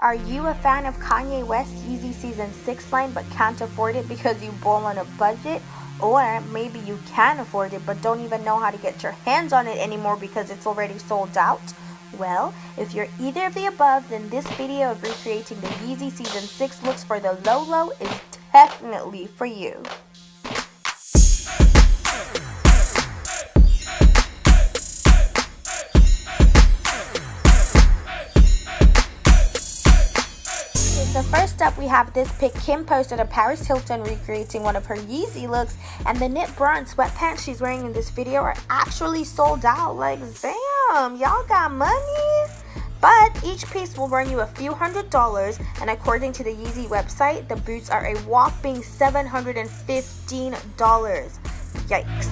Are you a fan of Kanye West's Yeezy Season 6 line but can't afford it because you ball on a budget? Or maybe you can afford it but don't even know how to get your hands on it anymore because it's already sold out? Well, if you're either of the above, then this video of recreating the Yeezy Season 6 looks for the low is definitely for you. So first up, we have this pic. Kim posted a Paris Hilton recreating one of her Yeezy looks, and the knit bra and sweatpants she's wearing in this video are actually sold out. Like, damn, y'all got money? But each piece will run you a few $100s, and according to the Yeezy website, the boots are a whopping $715. Yikes.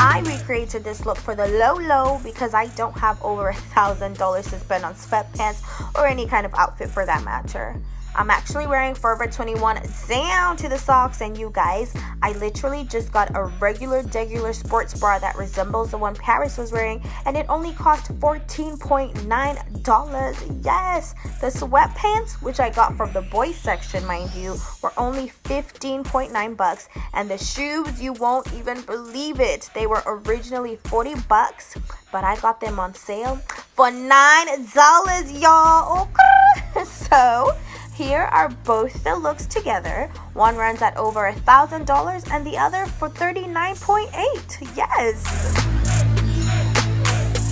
I recreated this look for the low because I don't have over $1,000 to spend on sweatpants or any kind of outfit for that matter. I'm actually wearing Forever 21 down to the socks, and you guys, I literally just got a regular sports bra that resembles the one Paris was wearing, and it only cost $14.9. Yes, the sweatpants, which I got from the boys section, mind you, were only $15.9, and the shoes, you won't even believe it, they were originally $40, but I got them on sale for $9, y'all. Okay. So here are both the looks together. One runs at over $1,000 and the other for $39.8. Yes.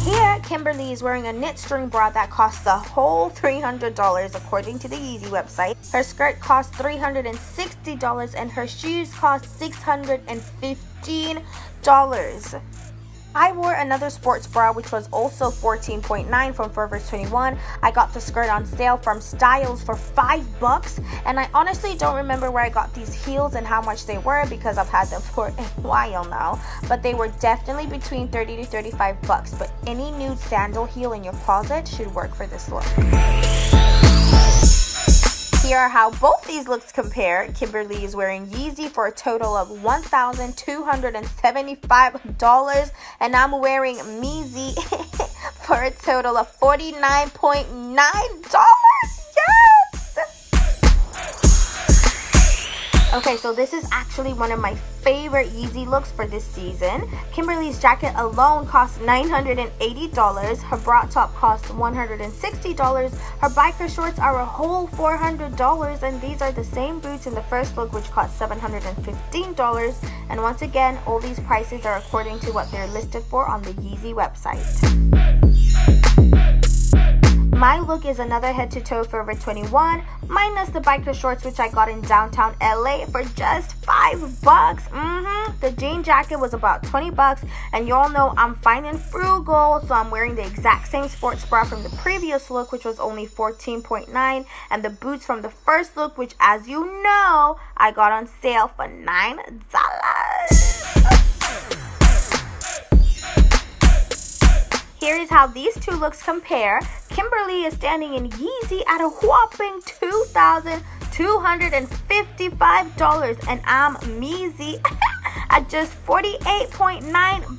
Here, Kimberly is wearing a knit string bra that costs a whole $300 according to the Yeezy website. Her skirt costs $360 and her shoes cost $615. I wore another sports bra which was also $14.9 from Forever 21. I got the skirt on sale from Styles for $5, and I honestly don't remember where I got these heels and how much they were because I've had them for a while now, but they were definitely between $30 to $35, but any nude sandal heel in your closet should work for this look. Here are how both these looks compare. Kimberly is wearing Yeezy for a total of $1,275, and I'm wearing Yeezy for a total of $49.9. Yes! Okay, so this is actually one of my favorite Yeezy looks for this season. Kimberly's jacket alone cost $980. Her bra top costs $160. Her biker shorts are a whole $400, and these are the same boots in the first look, which cost $715. And once again, all these prices are according to what they're listed for on the Yeezy website. My look is another head-to-toe Forever 21, minus the biker shorts which I got in downtown LA for just $5. The jean jacket was about $20, and you all know I'm fine and frugal, so I'm wearing the exact same sports bra from the previous look, which was only $14.9, and the boots from the first look, which, as you know, I got on sale for $9. Here is how these two looks compare. Kimberly is standing in Yeezy at a whopping $2,255, and I'm Yeezy at just $48.9.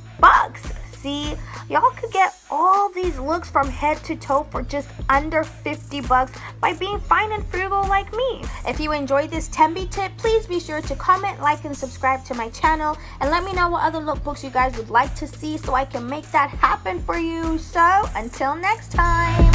See, y'all could get all these looks from head to toe for just under $50 by being fine and frugal like me. If you enjoyed this Tembi tip, please be sure to comment, like, and subscribe to my channel, and let me know what other lookbooks you guys would like to see so I can make that happen for you. So, until next time.